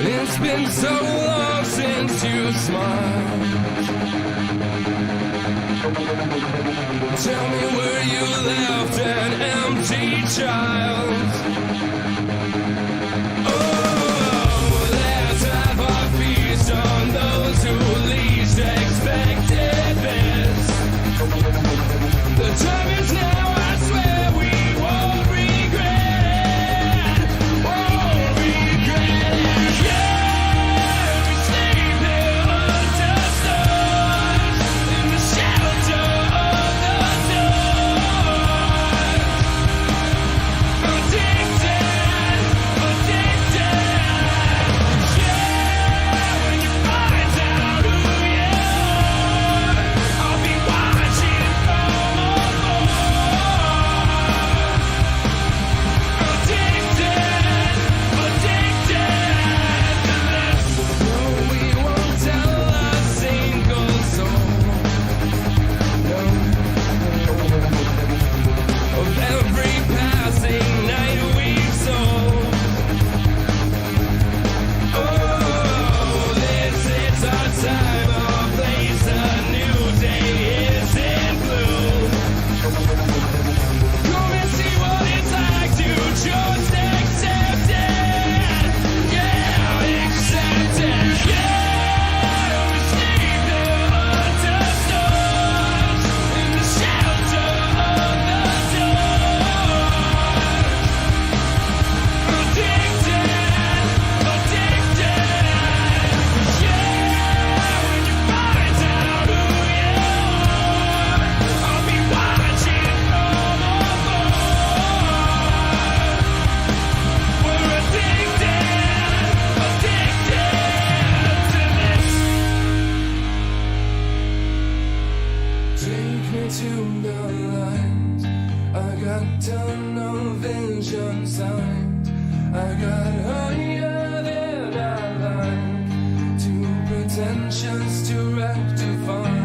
It's been so long since you smiled. Tell me where you left an empty child. Oh, let's have a feast on those who least expected this. The time is now, I swear we won't regret it. Won't regret it. Yeah, we sleep here under stars in the shelter of the dark. Addicted, addicted. Yeah, when you find out who you are, I'll be watching from afar. Addicted, addicted to this. No, we won't tell a single soul. No. Of every passing night we've sold. Oh, this is our time, our place, a new day is in bloom. Come and see what it's like to just accept it. Yeah, accept it. Yeah, we sleep here under stars in the shelter of the dark. Addicted, addicted. Yeah, when you find out who you are, I'll be watching from afar. We're addicted, addicted to this. Take me to the light. I got tunnel vision sight. I got higher than I like. Too pretentious to rectify.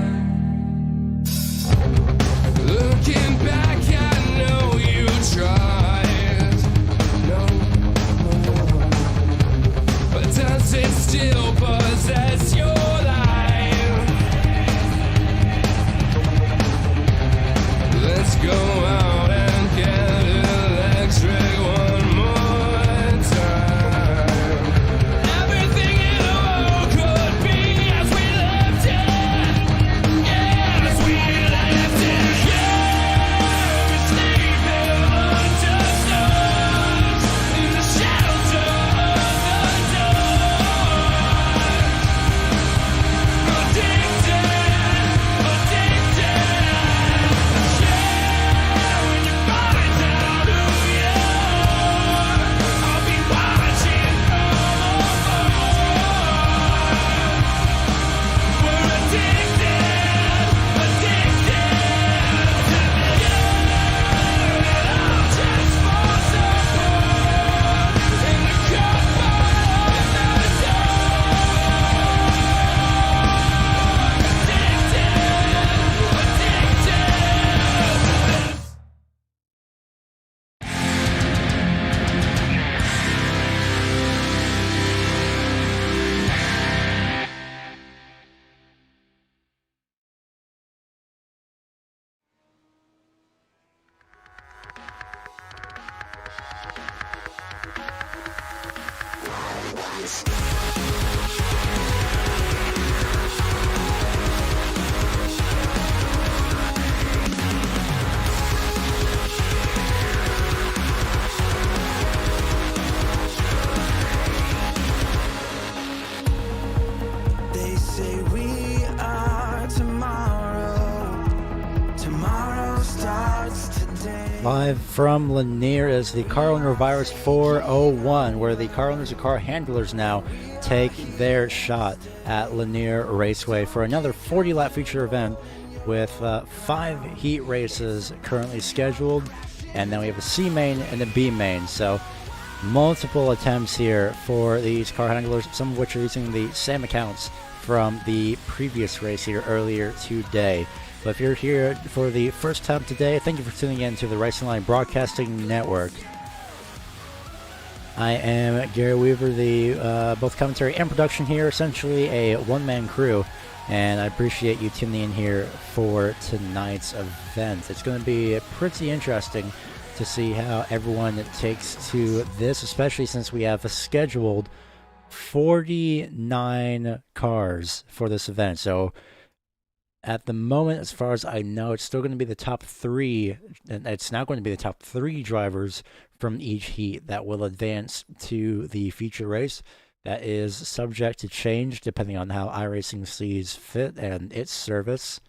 Looking back, I know you tried. No, but does it still possess your life? Let's go out and get electric one more time. Everything in the world could be as we left it. Yeah, as we left it. Yeah, we sleep here under stars in the shelter of the dark. Addicted, addicted. Yeah. Live from Lanier is the Car Owner Virus 401, where the car owners and car handlers now take their shot at Lanier Raceway for another 40-lap feature event with 5 heat races currently scheduled, and then we have a C main and a B main. So multiple attempts here for these car handlers, some of which are using the same accounts from the previous race here earlier today. But if you're here for the first time today, thank you for tuning in to the Racing Line Broadcasting Network. I am Gary Weaver, the both commentary and production here, essentially a one-man crew, and I appreciate you tuning in here for tonight's event. It's going to be pretty interesting to see how everyone takes to this, especially since we have a scheduled 49 cars for this event. So at the moment, as far as I know, it's still going to be the top 3, and it's now going to be the top 3 drivers from each heat that will advance to the feature race. That is subject to change depending on how iRacing sees fit and its service.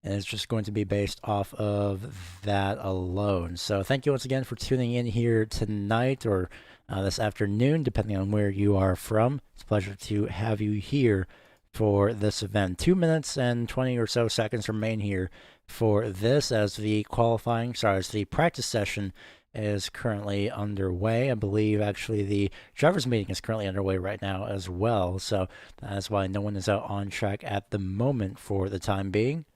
And it's just going to be based off of that alone. So thank you once again for tuning in here tonight or this afternoon, depending on where you are from. It's a pleasure to have you here for this event. 2 minutes and 20 or so seconds remain here for this as the practice session is currently underway. I believe actually the driver's meeting is currently underway right now as well. So that's why no one is out on track at the moment for the time being.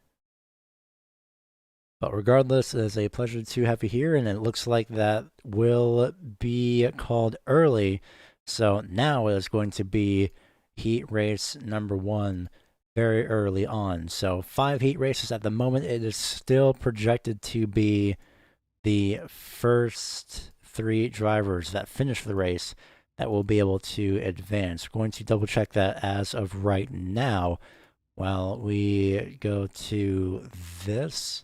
But regardless, it is a pleasure to have you here, and it looks like that will be called early. So now it is going to be heat race number 1 very early on. So 5 heat races at the moment. It is still projected to be the first 3 drivers that finish the race that will be able to advance. We're going to double check that as of right now while we go to this.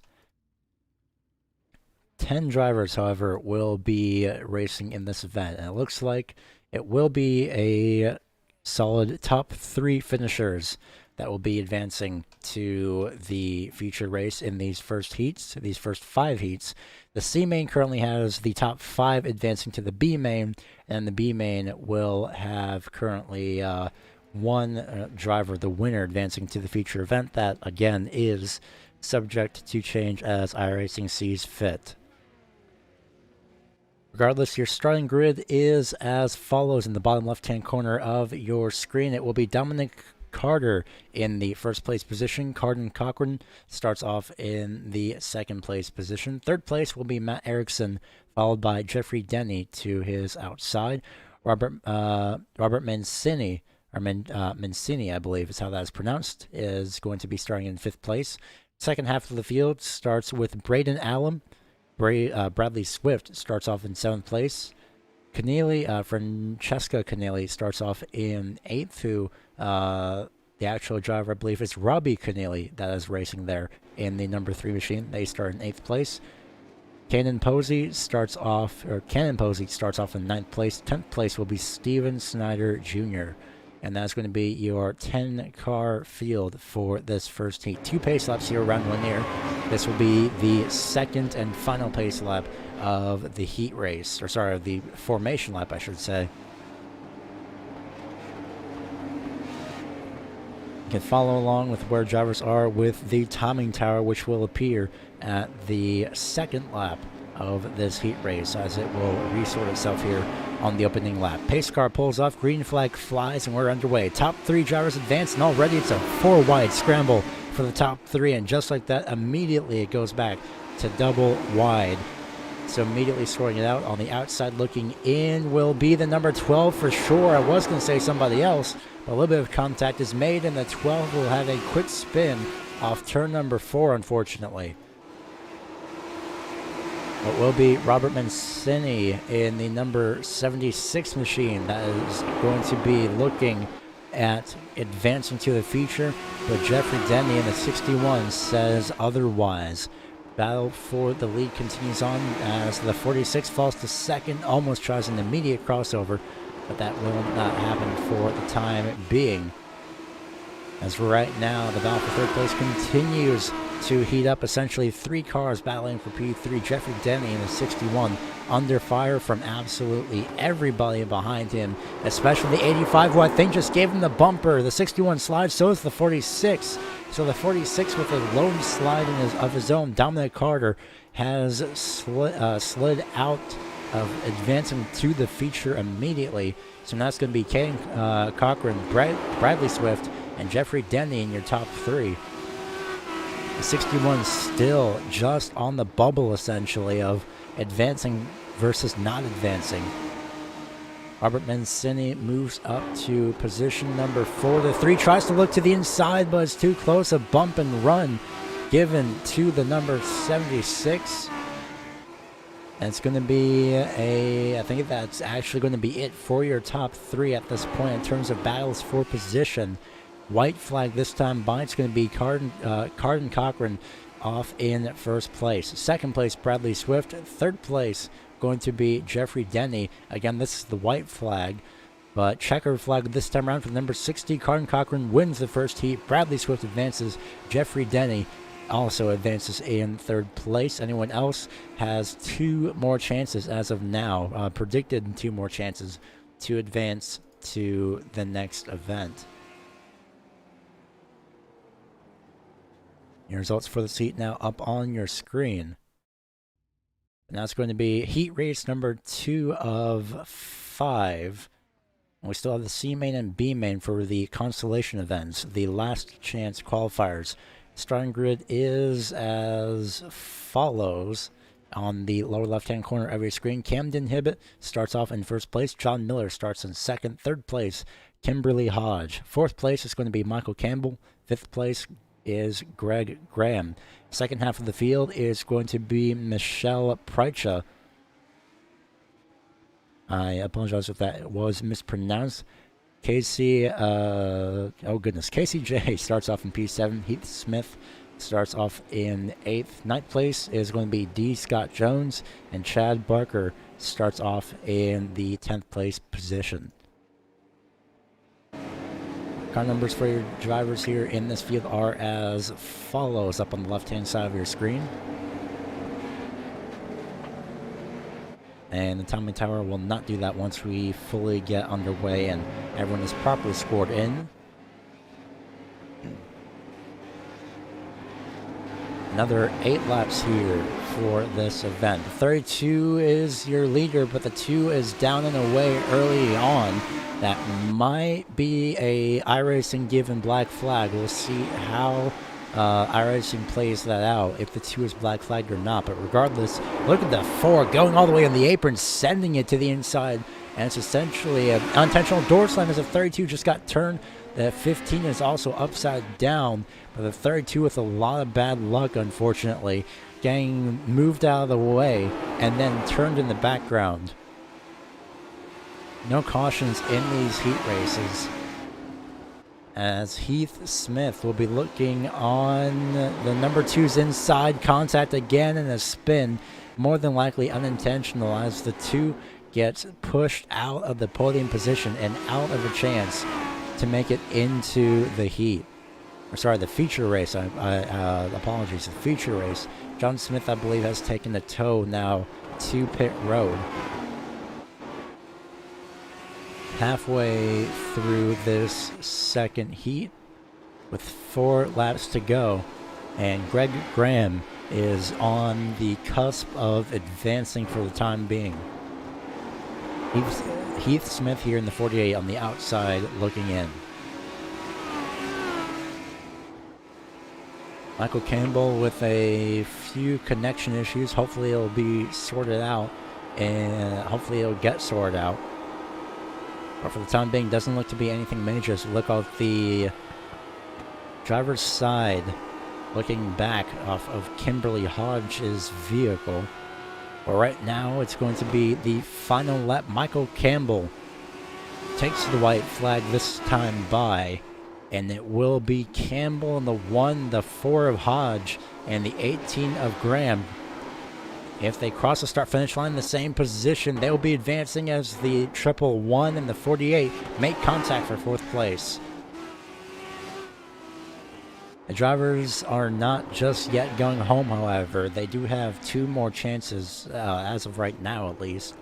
10 drivers, however, will be racing in this event, and it looks like it will be a solid top 3 finishers that will be advancing to the feature race in these first heats, these first 5 heats. The C main currently has the top 5 advancing to the B main, and the B main will have currently 1 driver, the winner, advancing to the feature event. That, again, is subject to change as iRacing sees fit. Regardless, your starting grid is as follows in the bottom left-hand corner of your screen. It will be Dominic Carter in the first place position. Carden Cochran starts off in the second place position. Third place will be Matt Erickson, followed by Jeffrey Denny to his outside. Robert Mancini, Mancini, I believe is how that is pronounced, is going to be starting in 5th place. Second half of the field starts with Braden Allen. Bradley Swift starts off in 7th place. Francesca Keneally starts off in 8th, who the actual driver, I believe, is Robbie Keneally that is racing there in the number 3 machine. They start in 8th place. Cannon Posey starts off in 9th place. 10th place will be Steven Snyder Jr., and that's going to be your 10-car field for this first heat. 2 pace laps here around Lanier. This will be the second and final pace lap of the heat race, the formation lap, I should say. You can follow along with where drivers are with the timing tower, which will appear at the second lap of this heat race as it will resort itself here on the opening lap. Pace car pulls off, green flag flies, and we're underway. Top 3 drivers advance, and already it's a 4-wide scramble for the top 3, and just like that, immediately it goes back to double wide. So immediately sorting it out on the outside, looking in will be the number 12 for sure. I was going to say somebody else, but a little bit of contact is made, and the 12 will have a quick spin off turn number 4, unfortunately. It will be Robert Mancini in the number 76 machine that is going to be looking at advancing to the feature, but Jeffrey Denny in the 61 says otherwise. Battle for the lead continues on as the 46 falls to second, almost tries an immediate crossover, but that will not happen for the time being. As right now, the battle for third place continues to heat up. Essentially 3 cars battling for P3. Jeffrey Denny in the 61 under fire from absolutely everybody behind him, especially the 85, who I think just gave him the bumper. The 61 slides, so is the 46. So the 46 with a lone slide of his own. Dominic Carter has slid out of advancing to the feature immediately. So now it's going to be Caden Cochran, Bradley Swift, and Jeffrey Denny in your top 3. The 61 still just on the bubble, essentially, of advancing versus not advancing. Robert Mancini moves up to position number 4. The 3 tries to look to the inside, but it's too close. A bump and run given to the number 76. And it's going to be I think that's actually going to be it for your top 3 at this point in terms of battles for position. White flag this time by. It's going to be Carden Cochran off in first place. Second place, Bradley Swift. Third place, going to be Jeffrey Denny. Again, this is the white flag, but checkered flag this time around for the number 60. Carden Cochran wins the first heat. Bradley Swift advances. Jeffrey Denny also advances in third place. Anyone else has 2 more chances as of now, predicted 2 more chances to advance to the next event. Your results for this heat now up on your screen. Now it's going to be heat race number 2 of 5. And we still have the C main and B main for the Consolation events, the last chance qualifiers. Starting grid is as follows. On the lower left-hand corner of your screen, Camden Hibbett starts off in first place. John Miller starts in second. Third place, Kimberly Hodge. Fourth place is going to be Michael Campbell. Fifth place is Greg Graham. Second half of the field is going to be Michelle Prycha. I apologize if that was mispronounced. Casey J starts off in P7. Heath Smith starts off in 8th. Ninth place is going to be D. Scott Jones, and Chad Barker starts off in the 10th place position. Car numbers for your drivers here in this field are as follows up on the left-hand side of your screen. And the timing tower will not do that once we fully get underway and everyone is properly scored in. Another 8 laps here for this event. 32 is your leader, but the 2 is down and away early on. That might be a iRacing given black flag. We'll see how iRacing plays that out, if the 2 is black flagged or not. But regardless, look at the 4 going all the way on the apron, sending it to the inside. And it's essentially an unintentional door slam as the 32 just got turned. The 15 is also upside down, but the 32 with a lot of bad luck, unfortunately, getting moved out of the way and then turned in the background. No cautions in these heat races, as Heath Smith will be looking on the number 2's inside. Contact again and a spin, more than likely unintentional, as the 2 gets pushed out of the podium position and out of a chance to make it into the heat. Or sorry, the feature race. Apologies, the feature race. John Smith, I believe, has taken the tow now to pit road. Halfway through this second heat with 4 laps to go, and Greg Graham is on the cusp of advancing for the time being. Heath Smith here in the 48 on the outside looking in. Michael Campbell with a few connection issues. Hopefully it'll be sorted out, and hopefully it'll get sorted out. But for the time being, doesn't look to be anything major. So look off the driver's side, looking back off of Kimberly Hodge's vehicle. But right now, it's going to be the final lap. Michael Campbell takes the white flag this time by, and it will be Campbell in the 1, the 4 of Hodge, and the 18 of Graham. If they cross the start-finish line in the same position, they will be advancing as the 111 and the 48 make contact for 4th place. The drivers are not just yet going home, however. They do have 2 more chances, as of right now at least.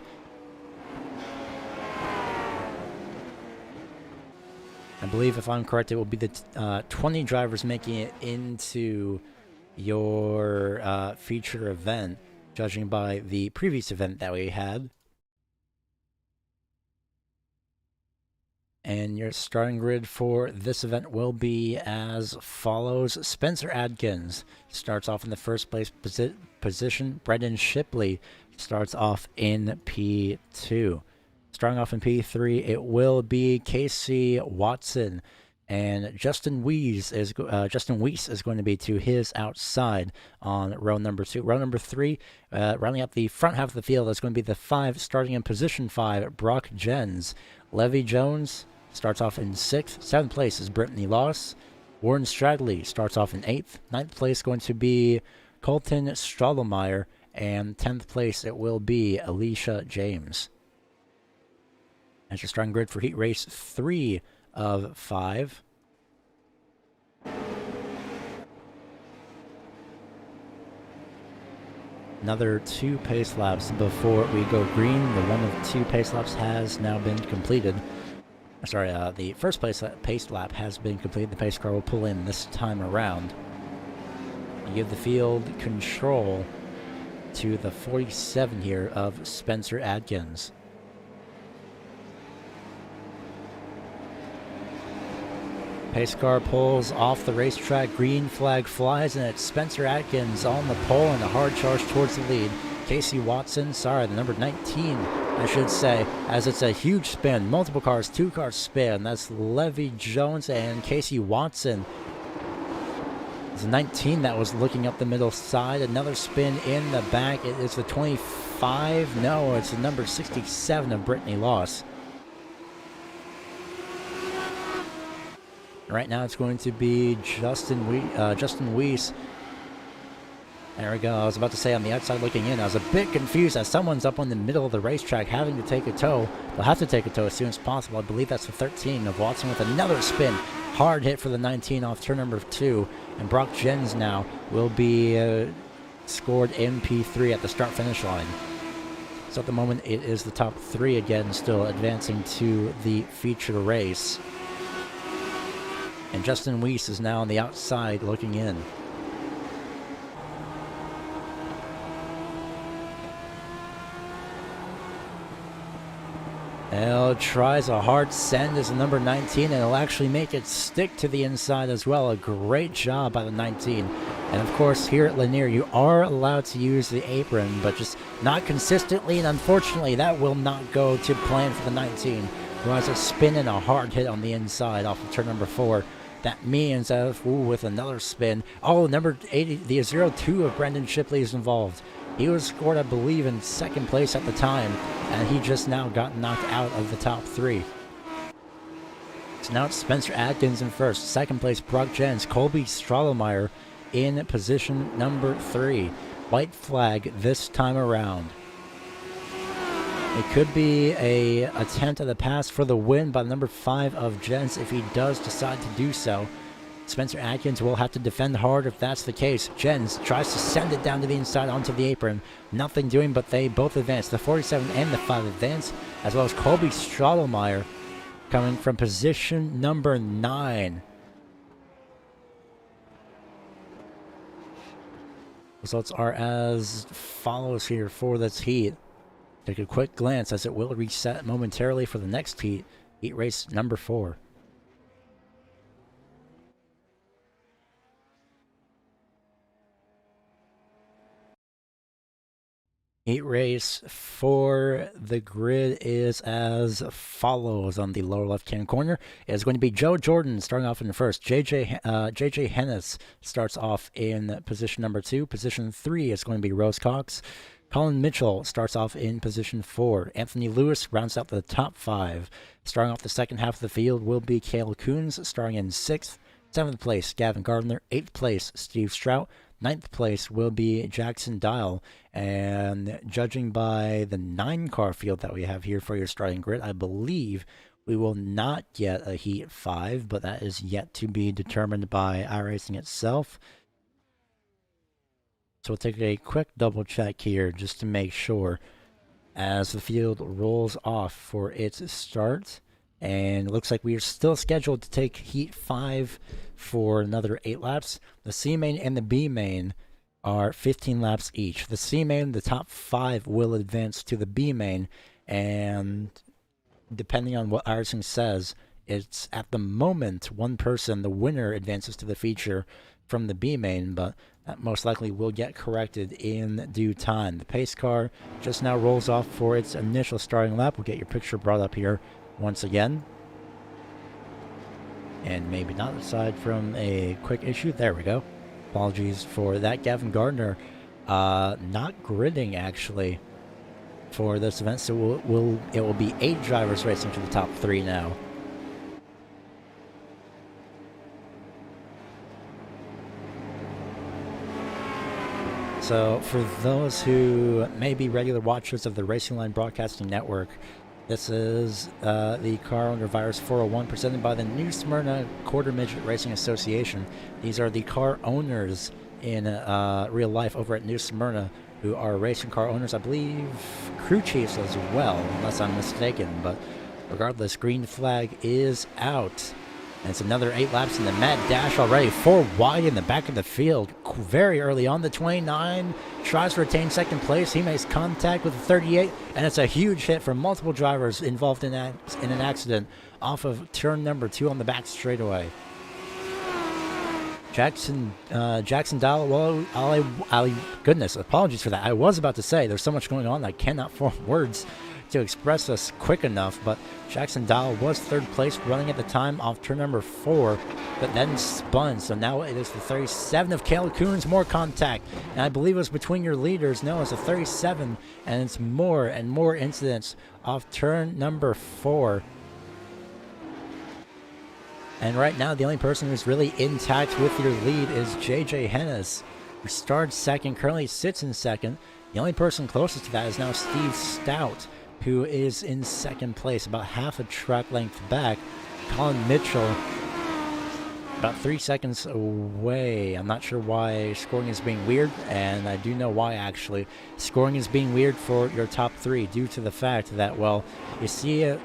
I believe, if I'm correct, it will be the 20 drivers making it into your feature event, judging by the previous event that we had. And your starting grid for this event will be as follows. Spencer Adkins starts off in the first place position. Brendan Shipley starts off in P2. Starting off in P3, it will be Casey Watson. And Justin Weiss is going to be to his outside on row number 2. Row number 3, rounding out the front half of the field, is going to be the 5, starting in position 5, Brock Jens. Levy Jones starts off in 6th. 7th place is Brittany Loss. Warren Stradley starts off in 8th. 9th place going to be Colton Strahlemeyer. And 10th place it will be Alicia James. That's your starting grid for Heat Race 3 of 5. Another 2 pace laps before we go green. The 1 of 2 pace laps has now been completed. Sorry, the first pace lap has been completed. The pace car will pull in this time around. You give the field control to the 47 here of Spencer Adkins. Pace car pulls off the racetrack, green flag flies, and it's Spencer Adkins on the pole and a hard charge towards the lead. Casey Watson, the number 19, I should say, as it's a huge spin. Multiple cars, 2 cars spin. That's Levy Jones and Casey Watson. It's a 19 that was looking up the middle side. Another spin in the back. It is the 25. No, it's the number 67 of Brittany Loss. Right now it's going to be Justin Weiss. There we go. I was about to say on the outside looking in. I was a bit confused as someone's up on the middle of the racetrack having to take a tow. They'll have to take a tow as soon as possible. I believe that's the 13 of Watson with another spin. Hard hit for the 19 off turn number 2. And Brock Jens now will be scored in P3 at the start-finish line. So at the moment it is the top 3 again, still advancing to the feature race. And Justin Weiss is now on the outside looking in. El tries a hard send as the number 19, and it'll actually make it stick to the inside as well. A great job by the 19. And of course, here at Lanier, you are allowed to use the apron, but just not consistently, and unfortunately, that will not go to plan for the 19, who has a spin and a hard hit on the inside off of turn number 4. That means with another spin. Oh, number 80, the 02 of Brendan Shipley is involved. He was scored, I believe, in 2nd place at the time, and he just now got knocked out of the top 3. So now it's Spencer Adkins in 1st. 2nd place, Brock Jens. Colby Strahlemeyer in position number 3. White flag this time around. It could be a attempt at the pass for the win by number 5 of Jens if he does decide to do so. Spencer Adkins will have to defend hard if that's the case. Jens tries to send it down to the inside onto the apron. Nothing doing, but they both advance. The 47 and the 5 advance, as well as Colby Strahlemeyer coming from position number 9. Results are as follows here for this heat. Take a quick glance as it will reset momentarily for the next heat, heat race number 4. Heat race for the grid is as follows on the lower left-hand corner. It is going to be Joe Jordan starting off in first. JJ Hennis starts off in position number 2. Position 3 is going to be Rose Cox. Colin Mitchell starts off in position 4. Anthony Lewis rounds out the top 5. Starting off the second half of the field will be Cale Coons, starting in 6th. 7th place, Gavin Gardner. 8th place, Steve Strout. 9th place will be Jackson Dial. And judging by the 9-car field that we have here for your starting grid, I believe We will not get a Heat 5, but that is yet to be determined by iRacing itself. So we'll take a quick double check here just to make sure as the field rolls off for its start. And it looks like we are still scheduled to take Heat 5 for another 8 laps. The C main and the B main are 15 laps each. The C main, the top 5 will advance to the B main, and depending on what iRacing says, it's at the moment one person, the winner, advances to the feature from the B main, but that most likely will get corrected in due time. The pace car just now rolls off for its initial starting lap. We'll get your picture brought up here once again. And maybe not, aside from a quick issue. There we go. Apologies for that. Gavin Gardner not gridding, actually, for this event. So it will be 8 drivers racing to the top 3 now. So for those who may be regular watchers of the Racing Line Broadcasting Network, this is the Car Owner Virus 401 presented by the New Smyrna Quarter Midget Racing Association. These are the car owners in real life over at New Smyrna who are racing car owners, I believe crew chiefs as well, unless I'm mistaken. But regardless, green flag is out. And it's another 8 laps in the mad dash already. 4 wide in the back of the field. Very early on. The 29 tries to retain second place. He makes contact with the 38, and it's a huge hit for multiple drivers involved in an accident off of turn number 2 on the back straightaway. Jackson Dial, well, goodness, apologies for that. I was about to say, there's so much going on, I cannot form words to express this quick enough, but Jackson Dial was 3rd place running at the time off turn number 4, but then spun. So now it is the 37 of Cale Coons, more contact, and I believe it was between your leaders. No, it's a 37, and it's more and more incidents off turn number 4. And right now, the only person who's really intact with your lead is JJ Hennis, who started 2nd, currently sits in 2nd. The only person closest to that is now Steve Stout, who is in 2nd place, about half a track length back. Colin Mitchell, about 3 seconds away. I'm not sure why scoring is being weird, and I do know why, actually. Scoring is being weird for your top 3 due to the fact that, well, you see it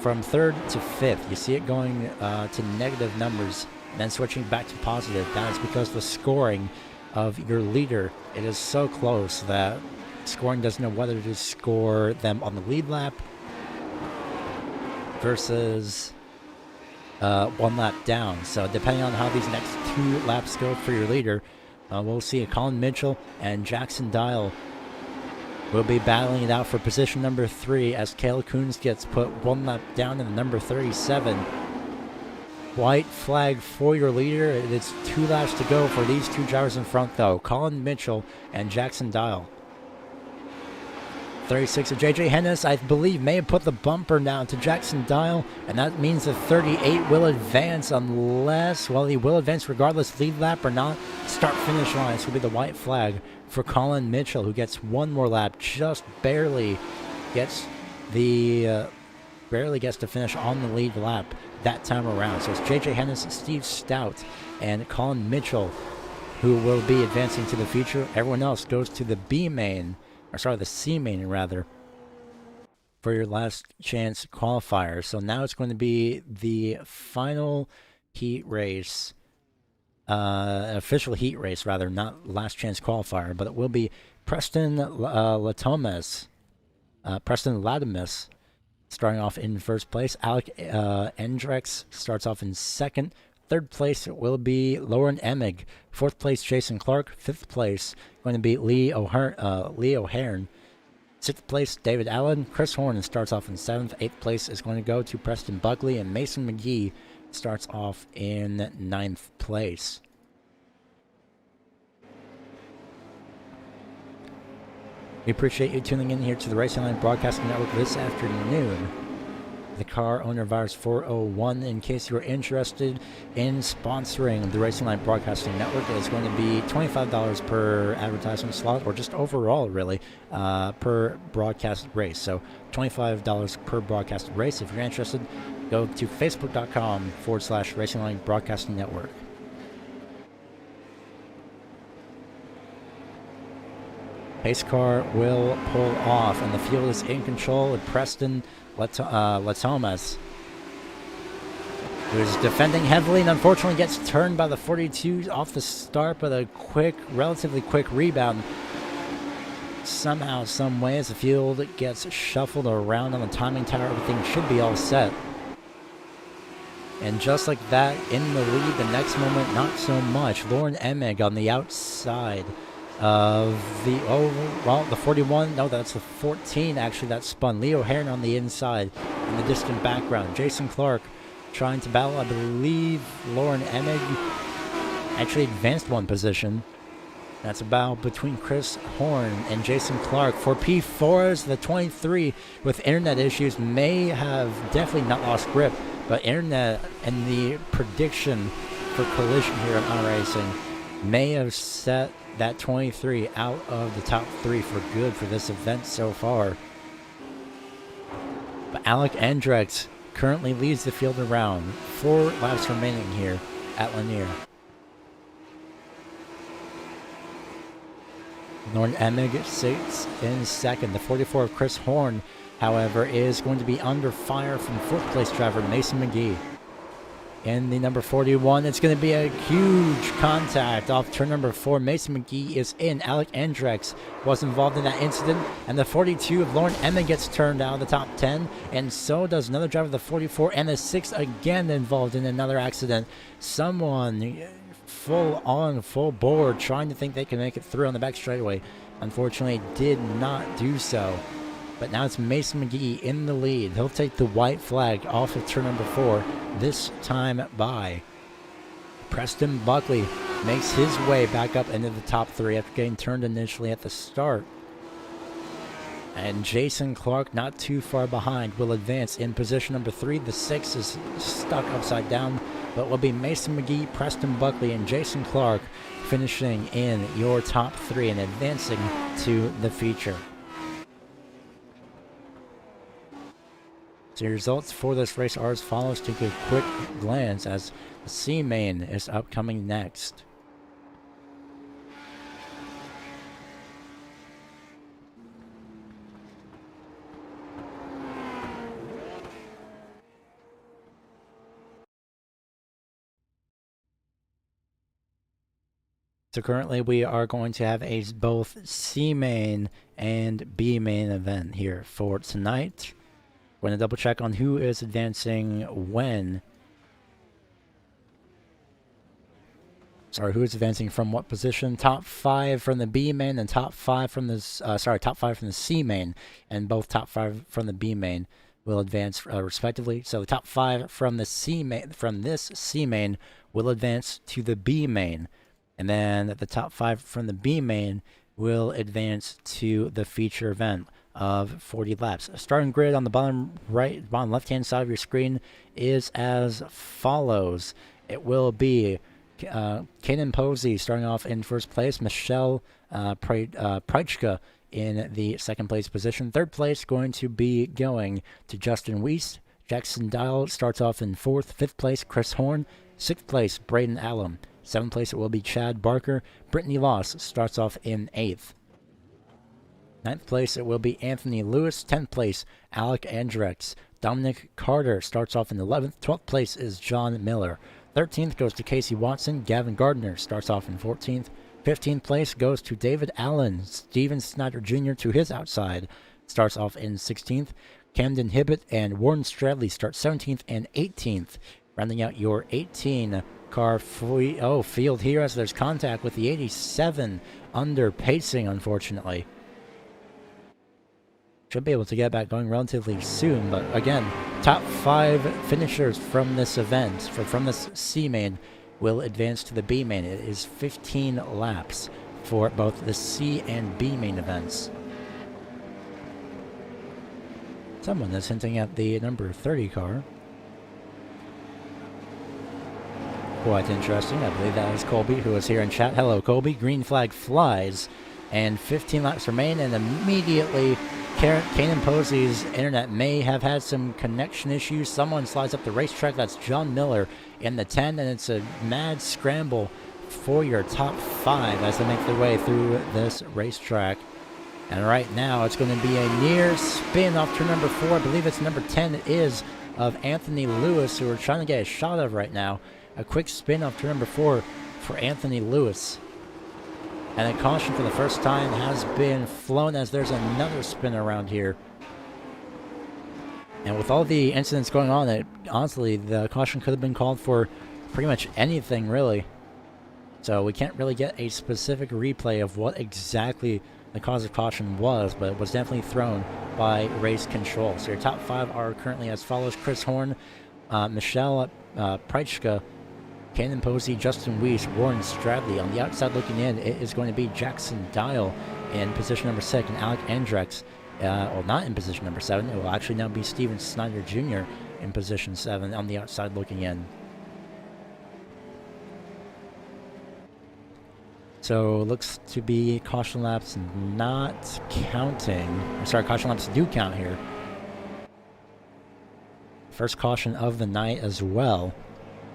from 3rd to 5th. You see it going to negative numbers, and then switching back to positive. That is because the scoring of your leader, it is so close that scoring doesn't know whether to score them on the lead lap versus 1 lap down. So depending on how these next 2 laps go for your leader, we'll see Colin Mitchell and Jackson Dial will be battling it out for position number 3 as Cale Coons gets put 1 lap down in the number 37. White flag for your leader. It's 2 laps to go for these 2 drivers in front, though. Colin Mitchell and Jackson Dial. 36 of JJ Hennis, I believe, may have put the bumper down to Jackson Dial, and that means the 38 will advance unless, well, he will advance regardless, lead lap or not. Start-finish line, this will be the white flag for Colin Mitchell, who gets 1 more lap, just barely gets to finish on the lead lap that time around. So it's JJ Hennis, Steve Stout, and Colin Mitchell who will be advancing to the future. Everyone else goes to the B main, or sorry, the C main rather, for your last chance qualifier. So now it's going to be the final heat race, official heat race rather, not last chance qualifier, but it will be Preston Latimus starting off in 1st place. Alec Endrex starts off in 2nd. 3rd place will be Lauren Emig. 4th place, Jason Clark. 5th place going to be Lee O'Hearn. 6th place, David Allen. Chris Horn starts off in 7th. 8th place is going to go to Preston Buckley, and Mason McGee starts off in 9th place. We appreciate you tuning in here to the Racing Line Broadcasting Network this afternoon. the Car Owner Virus 401. In case you're interested in sponsoring the Racing Line Broadcasting Network, it's going to be $25 per advertisement slot, or just overall, really, per broadcast race. So $25 per broadcast race. If you're interested, go to facebook.com/Racing Line Broadcasting Network. Pace car will pull off, and the field is in control with Preston Latomas, who's defending heavily and unfortunately gets turned by the 42 off the start, but a relatively quick rebound. Somehow, some way, as the field gets shuffled around on the timing tower, everything should be all set. And just like that, in the lead, the next moment, not so much. Lauren Emig on the outside of the, the 41, no, that's the 14, actually, that spun. Leo Heron on the inside in the distant background. Jason Clark trying to battle, I believe Lauren Emig actually advanced one position. That's about between Chris Horn and Jason Clark. For P4s, the 23 with internet issues may have definitely not lost grip, but internet and the prediction for collision here at iRacing may have set that 23 out of the top 3 for good for this event so far. But Alec Andrex currently leads the field around. 4 laps remaining here at Lanier. Lauren Emig sits in second. The 44 of Chris Horn, however, is going to be under fire from 4th place driver Mason McGee. In the number 41, it's going to be a huge contact off turn number 4. Mason McGee is in. Alec Andrex was involved in that incident. And the 42 of Lauren Emig gets turned out of the top 10. And so does another driver, the 44. And the 6 again involved in another accident. Someone full board trying to think they can make it through on the back straightaway. Unfortunately, did not do so. But now it's Mason McGee in the lead. He'll take the white flag off of turn number 4, this time by. Preston Buckley makes his way back up into the top 3 after getting turned initially at the start. And Jason Clark, not too far behind, will advance in position number 3. The 6 is stuck upside down, but will be Mason McGee, Preston Buckley, and Jason Clark finishing in your top 3 and advancing to the feature. The results for this race are as follows. Take a quick glance as the C main is upcoming next. So currently we are going to have a both C main and B main event here for tonight. We're going to double check on who is advancing when. Sorry, who is advancing from what position? Top 5 from the B main and top 5 from the top 5 from the C main, and both top 5 from the B main will advance respectively. So the top 5 from the C main, from this C main, will advance to the B main, and then the top 5 from the B main will advance to the feature event of 40 laps. Starting grid on the bottom left-hand side of your screen is as follows. It will be Kanan Posey starting off in first place, Michelle Preichka in the second place position. Third place going to be going to Justin Weiss. Jackson Dial starts off in 4th. 5th place, Chris Horn. 6th place, Braden Allen. 7th place, it will be Chad Barker. Brittany Loss starts off in 8th. 9th place, it will be Anthony Lewis. 10th place, Alec Andrex. Dominic Carter starts off in 11th. 12th place is John Miller. 13th goes to Casey Watson. Gavin Gardner starts off in 14th. 15th place goes to David Allen. Steven Snyder Jr. to his outside starts off in 16th. Camden Hibbett and Warren Stradley start 17th and 18th. Rounding out your 18 car field here as there's contact with the 87 under pacing, unfortunately. Should be able to get back going relatively soon, but again, top 5 finishers from this event, from this C main, will advance to the B main. It is 15 laps for both the C and B main events. Someone is hinting at the number 30 car. Quite interesting. I believe that is Colby, who is here in chat. Hello, Colby. Green flag flies, and 15 laps remain, and immediately Kanan Posey's internet may have had some connection issues. Someone slides up the racetrack. That's John Miller in the 10, and it's a mad scramble for your top 5 as they make their way through this racetrack. And right now, it's going to be a near spin off turn number 4. I believe it's number 10. It is of Anthony Lewis, who we're trying to get a shot of right now. A quick spin off turn number 4 for Anthony Lewis. And a caution for the first time has been flown as there's another spin around here. And with all the incidents going on, honestly, the caution could have been called for pretty much anything, really. So we can't really get a specific replay of what exactly the cause of caution was, but it was definitely thrown by race control. So your top 5 are currently as follows: Chris Horn, Michelle Preichka, Kanan Posey, Justin Weiss, Warren Stradley. On the outside looking in, it is going to be Jackson Dial in position number 6, and Alec Andrex, well, not in position number 7. It will actually now be Steven Snyder Jr. in position 7 on the outside looking in. So looks to be caution laps not counting. Sorry, caution laps do count here. First caution of the night as well.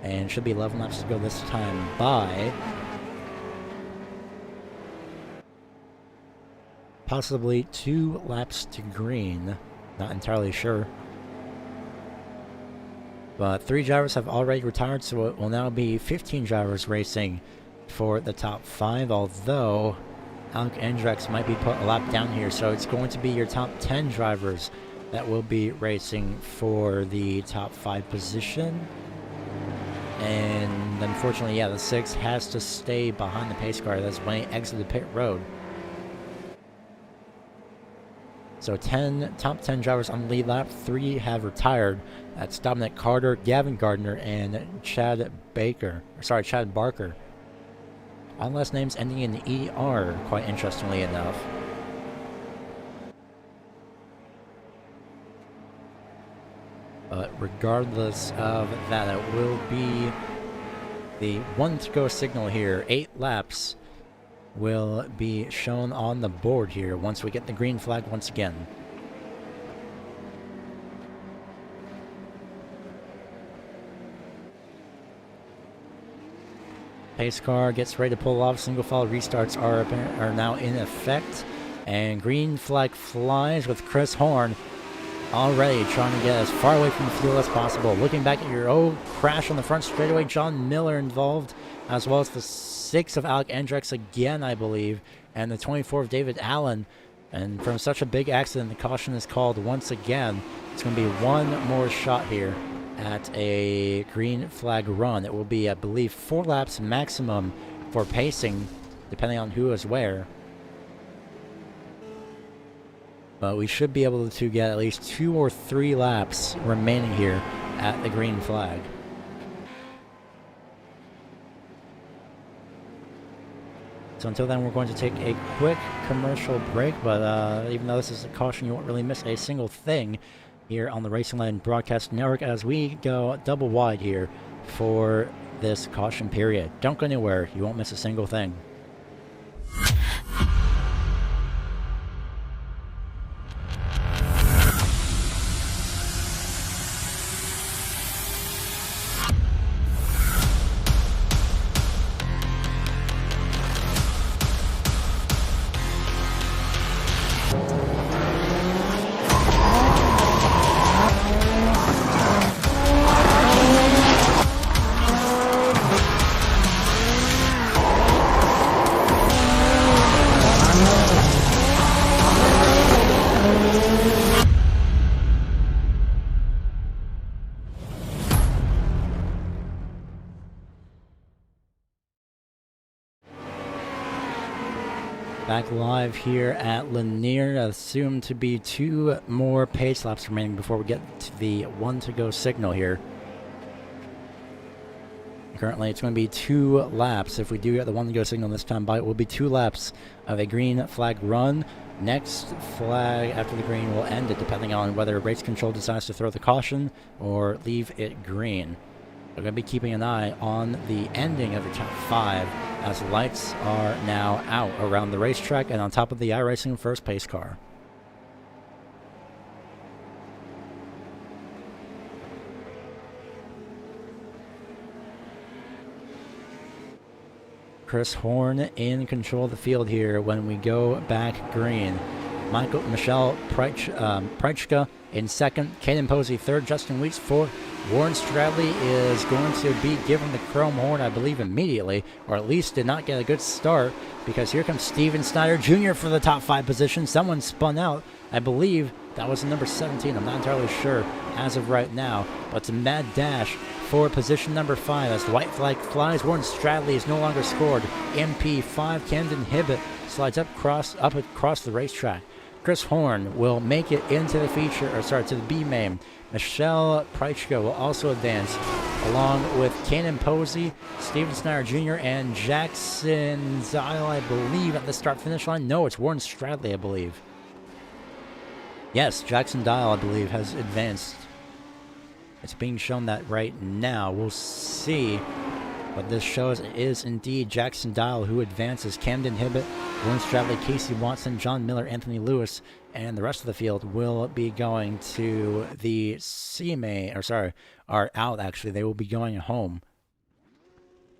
And should be 11 laps to go this time by. Possibly 2 laps to green. Not entirely sure. But 3 drivers have already retired, so it will now be 15 drivers racing for the top 5, although Alec Andrex might be put a lap down here, so it's going to be your top 10 drivers that will be racing for the top 5 position. And unfortunately, yeah, the 6 has to stay behind the pace car. That's when he exited pit road. So top 10 drivers on the lead lap. 3 have retired. That's Dominic Carter, Gavin Gardner, and Chad Barker. All last names ending in ER, quite interestingly enough. But regardless of that, it will be the 1 to go signal here. 8 laps will be shown on the board here once we get the green flag once again. Pace car gets ready to pull off. Single file restarts are now in effect. And green flag flies with Chris Horn already trying to get as far away from the fuel as possible. Looking back at your crash on the front straightaway. John Miller involved, as well as the 6 of Alec Andrex again, I believe, and the 24 of David Allen. And from such a big accident, the caution is called once again. It's going to be 1 more shot here at a green flag run. It will be, I believe, 4 laps maximum for pacing, depending on who is where. But we should be able to get at least 2 or 3 laps remaining here at the green flag. So until then, we're going to take a quick commercial break, but even though this is a caution, you won't really miss a single thing here on the Racing Line Broadcast Network as we go double wide here for this caution period. Don't go anywhere. You won't miss a single thing. Back live here at Lanier, assumed to be 2 more pace laps remaining before we get to the 1 to go signal here. Currently, it's going to be 2 laps. If we do get the 1-go signal this time by, it will be 2 laps of a green flag run. Next flag after the green will end it, depending on whether race control decides to throw the caution or leave it green. We're going to be keeping an eye on the ending of the top 5 as lights are now out around the racetrack and on top of the iRacing first pace car. Chris Horn in control of the field here when we go back green. Michelle Preichka in second. Caden Posey third. Justin Weeks fourth. Warren Stradley is going to be given the chrome horn, I believe, immediately, or at least did not get a good start, because here comes Steven Snyder Jr. for the top 5 position. Someone spun out. I believe that was the number 17. I'm not entirely sure as of right now, but it's a mad dash for position number 5 as the white flag flies. Warren Stradley is no longer scored. MP5 Camden Hibbett slides up across the racetrack. Chris Horn will make it into the to the B main. Michelle Preichka will also advance, along with Kanan Posey, Steven Snyder Jr., and Jackson Zile, I believe, at the start-finish line. No, it's Warren Stradley, I believe. Yes, Jackson Dial, I believe, has advanced. It's being shown that right now. We'll see what this shows. It is indeed Jackson Dial who advances. Camden Hibbett, Warren Stradley, Casey Watson, John Miller, Anthony Lewis, and the rest of the field will be going to the are out actually. They will be going home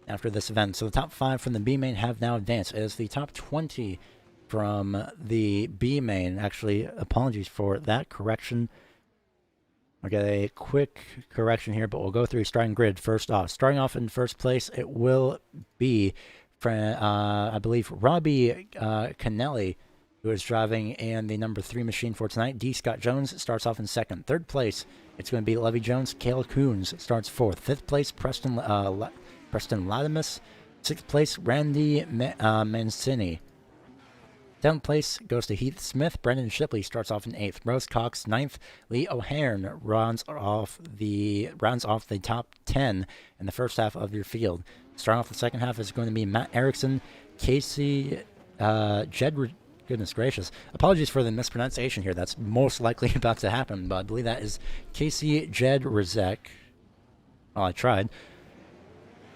after this event. So the top 5 from the B main have now advanced. It is the top 20 from the B main. Actually, apologies for that correction. I'll get a quick correction here, but we'll go through starting grid first off. Starting off in first place, it will be, I believe, Robbie Canelli, who is driving in the number 3 machine for tonight. D. Scott Jones starts off in second. Third place, it's going to be Levy Jones. Cale Coons starts fourth. Fifth place, Preston Latimus. Sixth place, Randy Mancini. 7th place goes to Heath Smith. Brendan Shipley starts off in 8th. Rose Cox 9th. Lee O'Hearn rounds off the top 10 in the first half of your field. Starting off the second half is going to be Matt Erickson, Casey goodness gracious. Apologies for the mispronunciation here. That's most likely about to happen, but I believe that is Casey Jed Rizek. Well, I tried.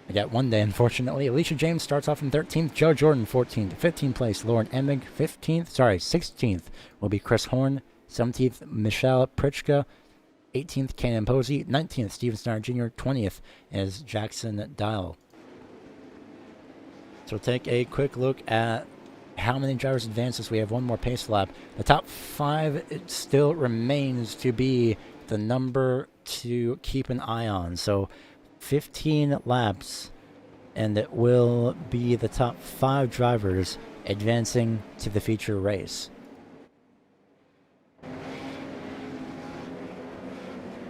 I got one day, unfortunately. Alicia James starts off in 13th. Joe Jordan, 14th. 15th place, Lauren Emig. 16th will be Chris Horn. 17th, Michelle Pritchka. 18th, Kanan Posey. 19th, Steven Snyder Jr. 20th is Jackson Dial. So we'll take a quick look at how many drivers advance as we have one more pace lap. The top 5, it still remains to be the number to keep an eye on. So 15 laps, and it will be the top 5 drivers advancing to the feature race.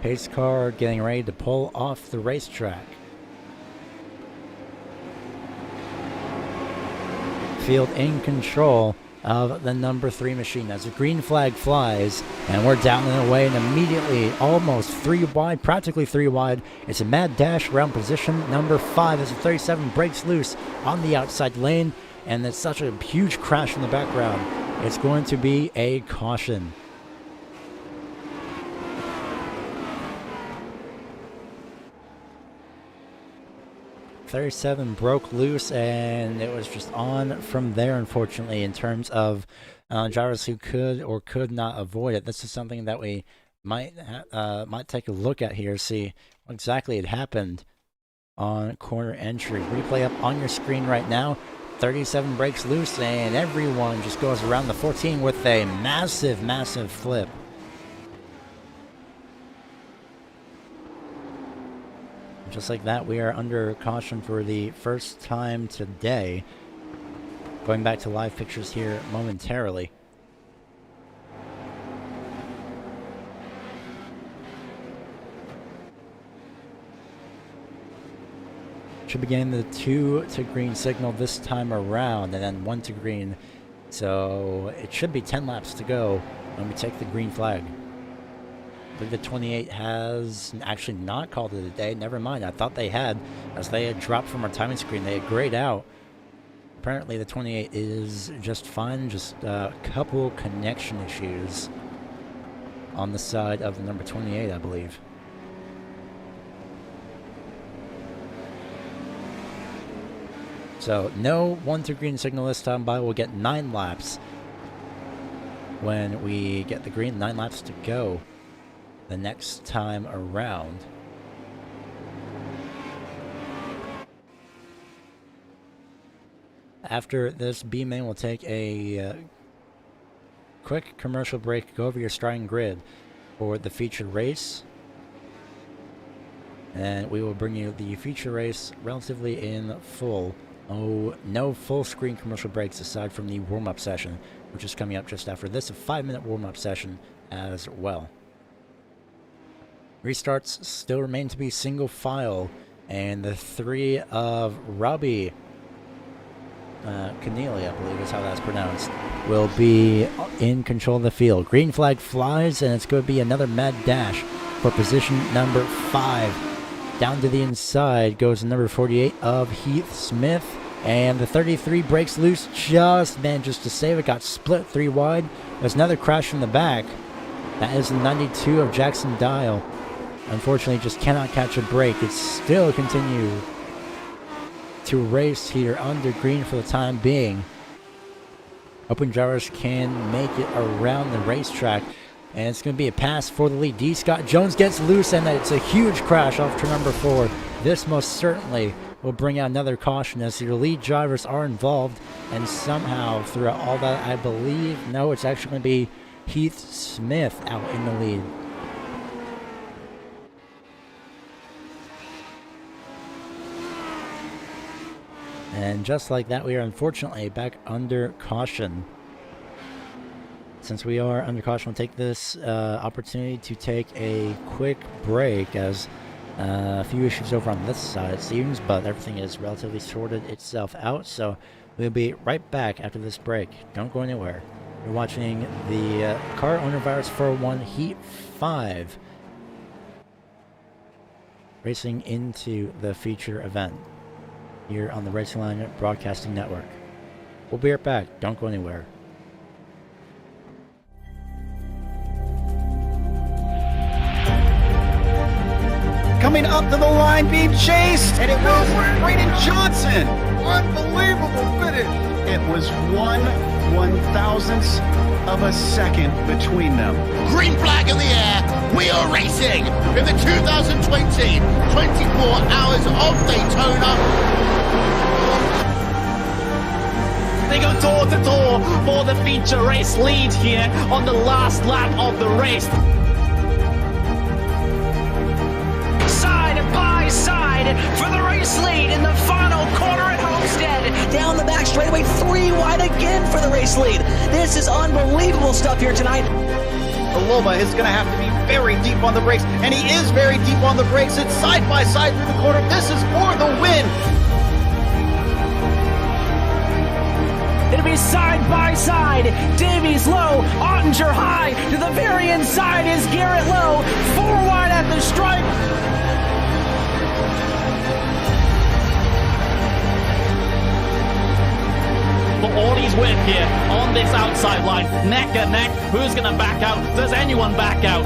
Pace car getting ready to pull off the racetrack. Field in control of the number 3 machine as the green flag flies, and we're down and away, and immediately almost 3 wide, practically 3 wide. It's a mad dash around position number 5 as the 37 breaks loose on the outside lane, and it's such a huge crash in the background. It's going to be a caution. .37 broke loose, and it was just on from there, unfortunately, in terms of drivers who could or could not avoid it. This is something that we might take a look at here, see what exactly had happened on corner entry. Replay up on your screen right now. 37 breaks loose, and everyone just goes around the 14 with a massive, massive flip. Just like that, we are under caution for the first time today. Going back to live pictures here momentarily. Should be getting the 2 to green signal this time around, and then 1 to green. So it should be 10 laps to go when we take the green flag. believe the 28 has actually not called it a day. Never mind. I thought they had, as they had dropped from our timing screen. They had grayed out. Apparently the 28 is just fine. Just a couple connection issues on the side of the number 28, I believe. So no 1 green signal this time by. We'll get 9 laps when we get the green. 9 laps to go the next time around. After this, B-Main will take a quick commercial break, go over your starting grid for the featured race. And we will bring you the feature race relatively in full. Oh, no full screen commercial breaks aside from the warm-up session, which is coming up just after this, a 5-minute warm-up session as well. Restarts still remain to be single file, and the 3 of Robbie Keneally, I believe is how that's pronounced, will be in control of the field. Green flag flies, and it's going to be another mad dash for position number 5. Down to the inside goes the number 48 of Heath Smith, and the 33 breaks loose, just manages to save it, got split 3 wide. There's another crash from the back. That is the 92 of Jackson Dial. Unfortunately, just cannot catch a break. It's still continue to race here under green for the time being. Open drivers can make it around the racetrack, and it's going to be a pass for the lead. D. Scott Jones gets loose, and it's a huge crash off turn number 4. This most certainly will bring out another caution as your lead drivers are involved, and somehow throughout all that, I believe, no, it's actually going to be Heath Smith out in the lead. And just like that, we are unfortunately back under caution. Since we are under caution, we'll take this opportunity to take a quick break, as a few issues over on this side it seems, but everything is relatively sorted itself out, so we'll be right back after this break. Don't go anywhere. You're watching the Car Owner Virus 401 Heat 5 racing into the feature event here on the Racing Line Broadcasting Network. We'll be right back. Don't go anywhere. Coming up to the line, being chased, and it was Braden Johnson. Unbelievable finish. It was 1/1000th of a second between them. Green flag in the air. We are racing in the 2020 24 Hours of Daytona. They go door to door for the feature race lead here on the last lap of the race. Side by side for the race lead in the final corner at Homestead. Down the back straightaway, 3 wide again for the race lead. This is unbelievable stuff here tonight. Loba is going to have to be very deep on the brakes, and he is very deep on the brakes. It's side by side through the corner. This is for the win. It'll be side by side. Davies low, Ottinger high. To the very inside is Garrett low. 4 wide at the stripe. For Audie's win here on this outside line. Neck and neck. Who's going to back out? Does anyone back out?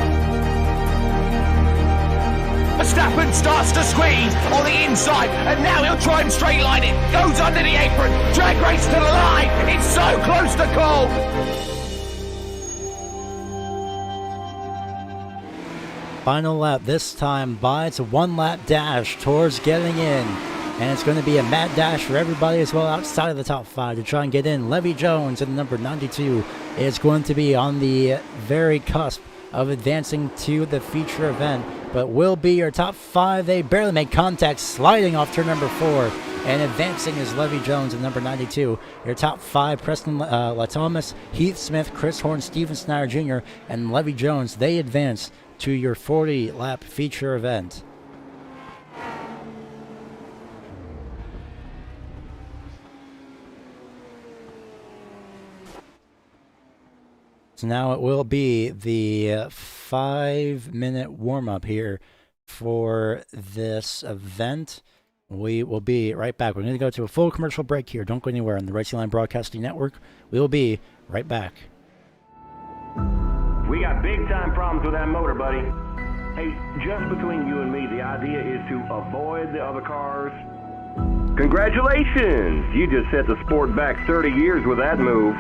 Verstappen starts to squeeze on the inside, and now he'll try and straight line it. Goes under the apron. Drag race to the line. It's so close to call. Final lap this time by. It's a 1-lap dash towards getting in. And it's going to be a mad dash for everybody as well outside of the top 5 to try and get in. Levy Jones in the number 92 is going to be on the very cusp of advancing to the feature event, but will be your top 5. They barely make contact, sliding off turn number 4, and advancing is Levy Jones in number 92. Your top 5, Preston LaThomas, Heath Smith, Chris Horn, Steven Snyder Jr., and Levy Jones. They advance to your 40-lap feature event. So now it will be the 5-minute warm-up here for this event. We will be right back. We're going to go to a full commercial break here. Don't go anywhere on the Racing Line Broadcasting Network. We will be right back. We got big-time problems with that motor, buddy. Hey, just between you and me, the idea is to avoid the other cars. Congratulations! You just set the sport back 30 years with that move.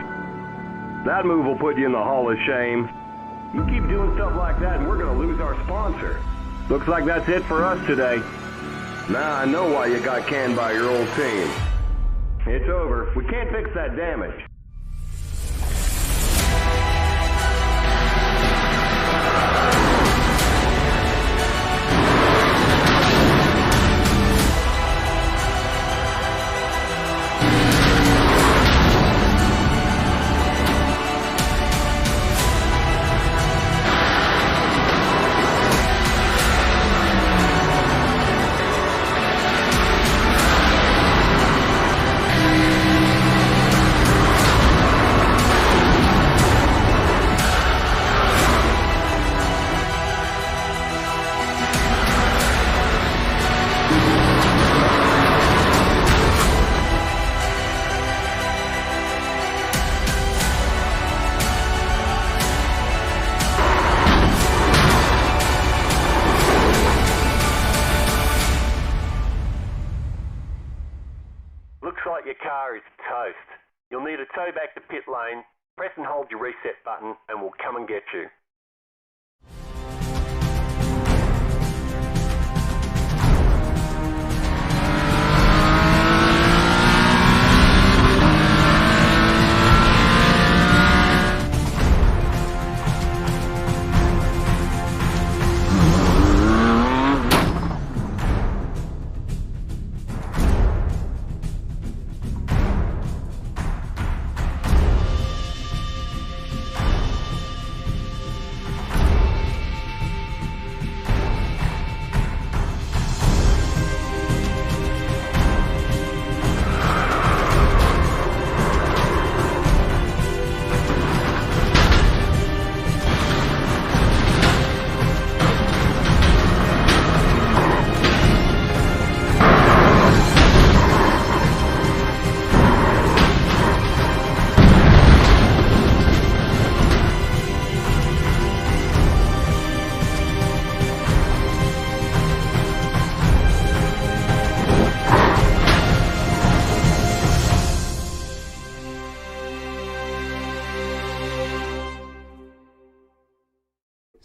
That move will put you in the Hall of Shame. You keep doing stuff like that and we're going to lose our sponsor. Looks like that's it for us today. Now I know why you got canned by your old team. It's over. We can't fix that damage. You'll need a tow back to pit lane. Press and hold your reset button and we'll come and get you.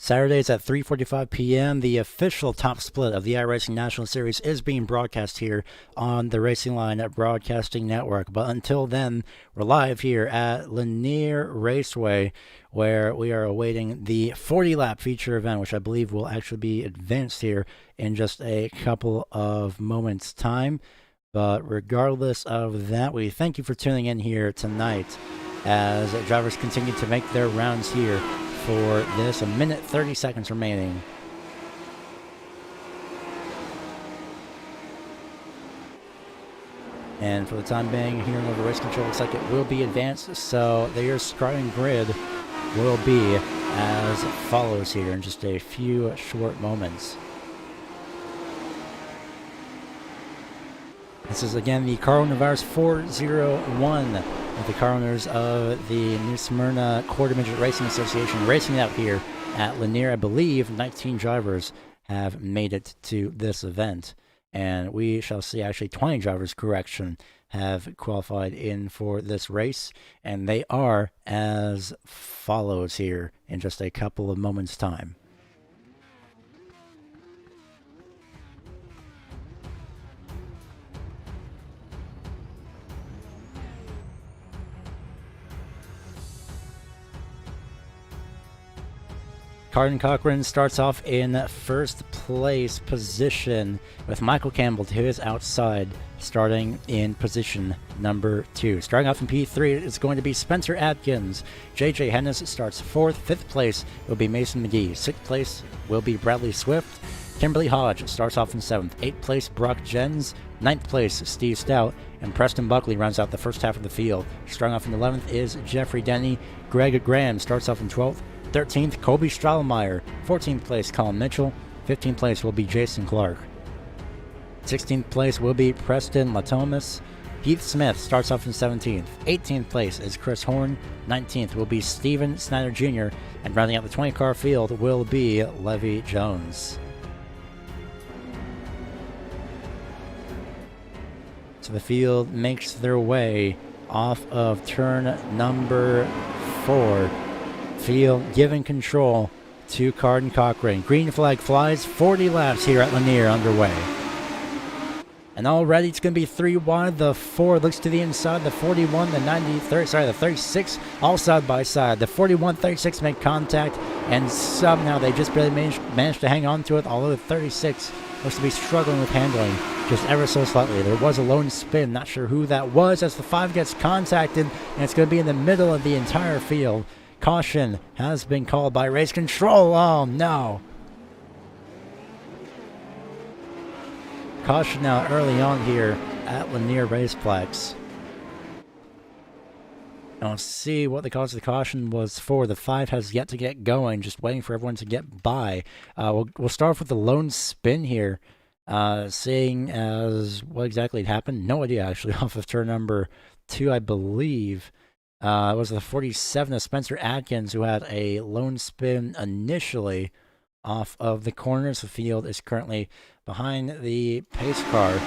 Saturdays at 3:45 p.m., the official top split of the iRacing National Series is being broadcast here on the Racing Line Broadcasting Network. But until then, we're live here at Lanier Raceway, where we are awaiting the 40-lap feature event, which I believe will actually be advanced here in just a couple of moments' time. But regardless of that, we thank you for tuning in here tonight as drivers continue to make their rounds here for this. 1:30 seconds remaining. And for the time being, here over race control, looks like it will be advanced. So their starting grid will be as follows here in just a few short moments. This is again the car owner virus 401 with the car owners of the New Smyrna Quarter Midget Racing Association racing out here at Lanier. I believe 19 drivers have made it to this event, and we shall see actually 20 drivers, correction, have qualified in for this race, and they are as follows here in just a couple of moments' time. Carden Cochran starts off in first place position with Michael Campbell to his outside, starting in position number 2. Starting off in P3 is going to be Spencer Atkins. JJ Hennis starts 4th. 5th place will be Mason McGee. 6th place will be Bradley Swift. Kimberly Hodge starts off in 7th. 8th place Brock Jens. 9th place Steve Stout. And Preston Buckley rounds out the first half of the field. Starting off in 11th is Jeffrey Denny. Greg Graham starts off in 12th. 13th, Kobe Strahlemeyer. 14th place, Colin Mitchell. 15th place will be Jason Clark. 16th place will be Preston Latomas. Heath Smith starts off in 17th. 18th place is Chris Horn. 19th will be Steven Snyder Jr. And rounding out the 20-car field will be Levy Jones. So the field makes their way off of turn number 4. Field giving control to Carden Cochran. Green flag flies, 40 laps here at Lanier underway. And already it's going to be 3 wide. The 4 looks to the inside. The 41, the the 36, all side by side. The 41, 36 make contact, and somehow they just barely managed to hang on to it, although the 36 looks to be struggling with handling just ever so slightly. There was a lone spin, not sure who that was, as the 5 gets contacted, and it's going to be in the middle of the entire field. Caution has been called by race control. Oh no. Caution now early on here at Lanier Raceplex. Now let's see what the cause of the caution was for. The 5 has yet to get going, just waiting for everyone to get by. We'll start off with the lone spin here, seeing as what exactly happened. No idea, actually, off of turn number 2, I believe. It was the 47 of Spencer Atkins who had a lone spin initially off of the corners. The field is currently behind the pace car.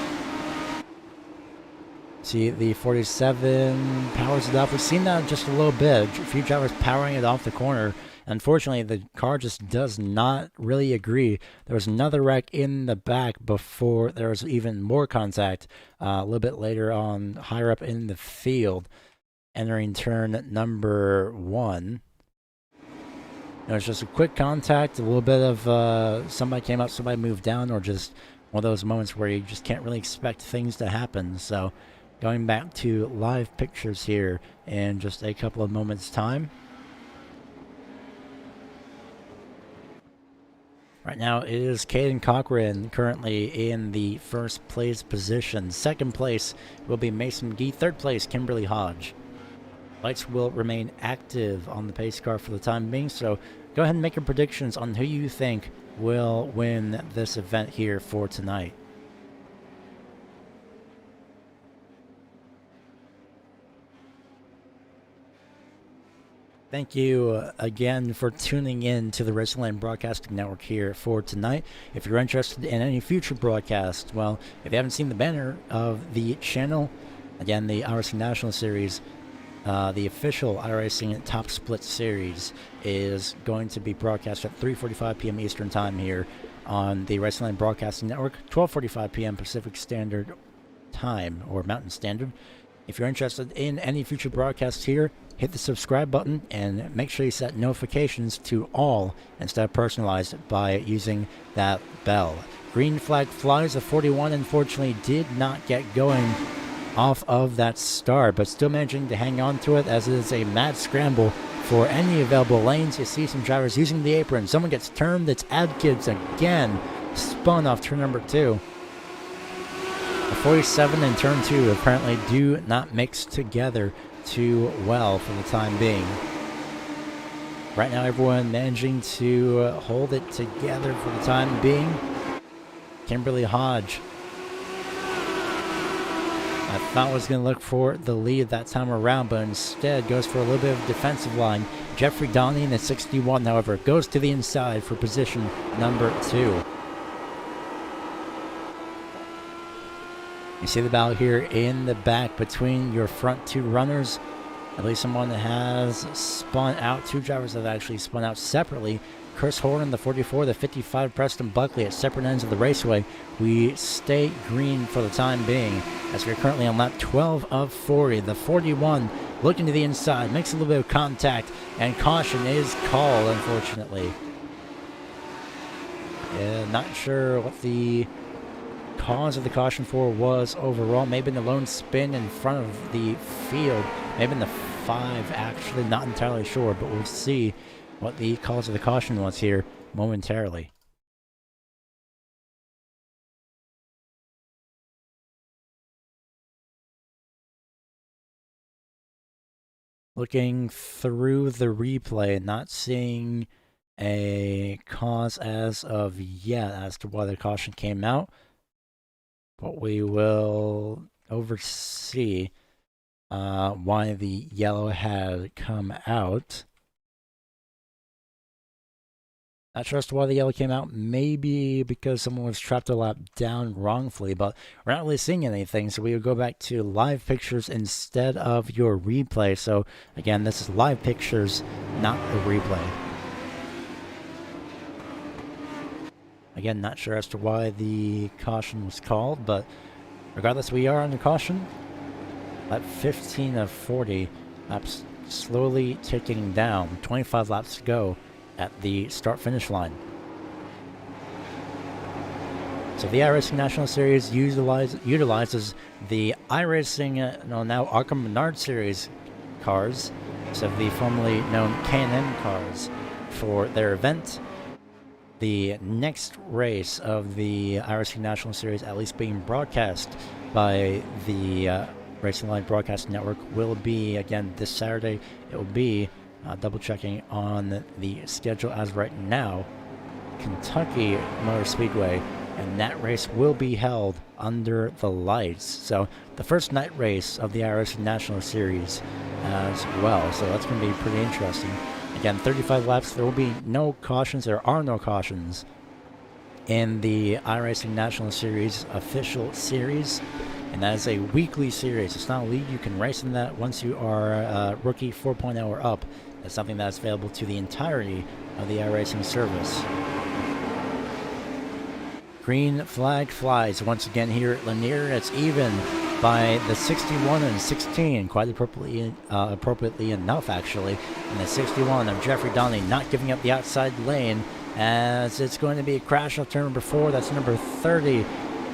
See, the 47 powers it up. We've seen that just a little bit. A few drivers powering it off the corner. Unfortunately, the car just does not really agree. There was another wreck in the back before there was even more contact a little bit later on, higher up in the field, entering turn number 1. It was just a quick contact, a little bit of somebody came up, somebody moved down, or just one of those moments where you just can't really expect things to happen. So going back to live pictures here in just a couple of moments' time. Right now it is Caden Cochran currently in the first place position. Second place will be Mason McGee. Third place, Kimberly Hodge. Lights will remain active on the pace car for the time being, so go ahead and make your predictions on who you think will win this event here for tonight. Thank you again for tuning in to the Racing Broadcasting Network here for tonight. If you're interested in any future broadcasts, well, if you haven't seen the banner of the channel, again, the iRacing National Series, the official iRacing Top Split Series is going to be broadcast at 3:45 p.m. Eastern Time here on the Racing Broadcasting Network, 12:45 p.m. Pacific Standard Time, or Mountain Standard. If you're interested in any future broadcasts here, hit the subscribe button and make sure you set notifications to all instead of personalized by using that bell. Green flag flies. The 41 unfortunately did not get going off of that start, but still managing to hang on to it as it is a mad scramble for any available lanes. You see some drivers using the apron. Someone gets turned. It's Adkins again, spun off turn number 2. The 47 and turn 2 apparently do not mix together too well for the time being. Right now everyone managing to hold it together for the time being. Kimberly Hodge, I thought was going to look for the lead that time around, but instead goes for a little bit of defensive line. Jeffrey Donnie in the 61, however, goes to the inside for position number 2. You see the battle here in the back between your front 2 runners. At least someone has spun out. 2 drivers have actually spun out separately. Chris Horn, the 44, the 55, Preston Buckley at separate ends of the raceway. We stay green for the time being, as we're currently on lap 12 of 40. The 41 looking to the inside, makes a little bit of contact, and caution is called, unfortunately. Yeah, not sure what the cause of the caution for was overall. Maybe in the lone spin in front of the field. Maybe in the 5, actually. Not entirely sure, but we'll see what the cause of the caution was here momentarily. looking through the replay, not seeing a cause as of yet as to why the caution came out, but we will oversee why the yellow had come out. Not sure as to why the yellow came out. Maybe because someone was trapped a lap down wrongfully, but we're not really seeing anything, so we would go back to live pictures instead of your replay. So again, this is live pictures, not the replay. Again, not sure as to why the caution was called, but regardless, we are under caution. Lap 15 of 40, laps slowly ticking down. 25 laps to go at the start-finish line. So the iRacing National Series utilizes the iRacing, now Arkham Menard Series cars, so the formerly known K&N cars, for their event. The next race of the iRacing National Series, at least being broadcast by the Racing Line Broadcast Network, will be, again, this Saturday. It will be, double checking on the schedule as right now, Kentucky Motor Speedway, and that race will be held under the lights. So the first night race of the iRacing National Series as well. So that's going to be pretty interesting. Again, 35 laps. There will be no cautions. There are no cautions in the iRacing National Series official series, and that is a weekly series. It's not a league. You can race in that once you are rookie 4.0 or up. That's something that's available to the entirety of the iRacing service. Green flag flies once again here at Lanier. It's even by the 61 and 16, quite appropriately enough, actually. And the 61 of Jeffrey Donley not giving up the outside lane, as it's going to be a crash off turn number 4. That's number 30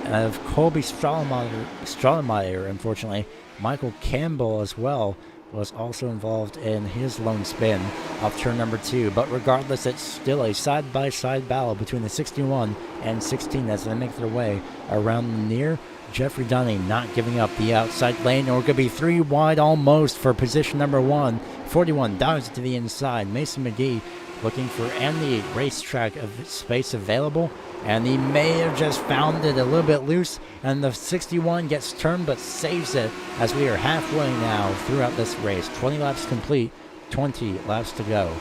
of Colby Straumeyer, unfortunately. Michael Campbell as well was also involved in his lone spin off turn number 2. But regardless, it's still a side-by-side battle between the 61 and 16 as they make their way around the near. Jeffrey Dunning not giving up the outside lane, or it could be 3 wide almost for position number 1. 41 dives to the inside. Mason McGee looking for any racetrack of space available, and he may have just found it a little bit loose, and the 61 gets turned but saves it as we are halfway now throughout this race. 20 laps complete, 20 laps to go.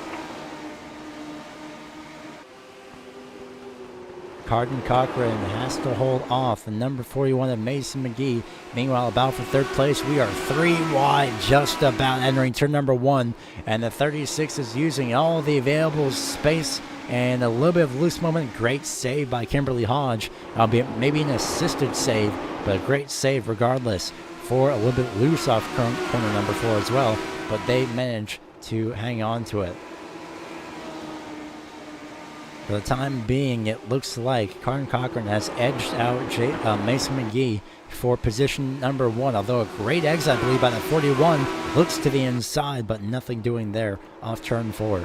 Carden Cochran has to hold off the number 41 of Mason McGee. Meanwhile, about for third place, we are 3 wide, just about entering turn number 1. And the 36 is using all the available space and a little bit of loose moment. Great save by Kimberly Hodge, albeit maybe an assisted save, but a great save regardless for a little bit loose off corner number 4 as well. But they managed to hang on to it. For the time being, it looks like Carden Cochran has edged out Mason McGee for position number 1. Although a great exit, I believe, by the 41. Looks to the inside, but nothing doing there off turn 4.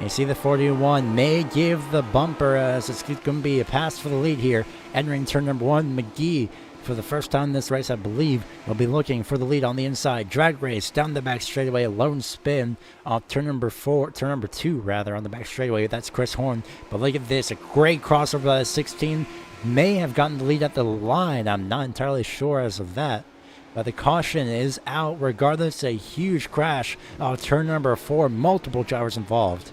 You see the 41 may give the bumper as it's going to be a pass for the lead here. Entering turn number 1, McGee, for the first time in this race, I believe, will be looking for the lead on the inside. Drag race down the back straightaway, a lone spin off turn number 2 on the back straightaway. That's Chris Horn. But look at this, a great crossover by the 16. May have gotten the lead at the line. I'm not entirely sure as of that. But the caution is out regardless. A huge crash off turn number 4. Multiple drivers involved.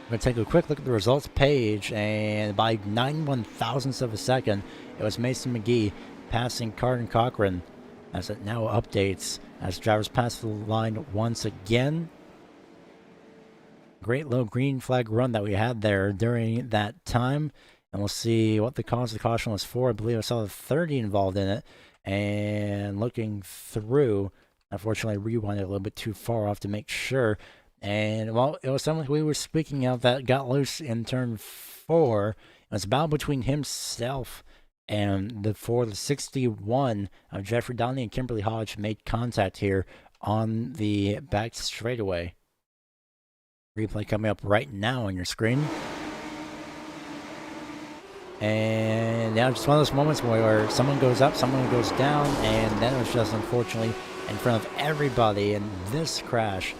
We're going to take a quick look at the results page, and by 91 thousandths of a second, it was Mason McGee passing Carden Cochran as it now updates as drivers pass the line once again. Great low green flag run that we had there during that time, and we'll see what the cause of the caution was for. I believe I saw the 30 involved in it, and looking through, unfortunately I rewinded a little bit too far off to make sure. And, well, it was something we were speaking of that got loose in turn 4. It was a battle between himself and the 61 of Jeffrey Donnelly, and Kimberly Hodge made contact here on the back straightaway. Replay coming up right now on your screen. And yeah, just one of those moments where someone goes up, someone goes down, and then it was just unfortunately in front of everybody. And this crash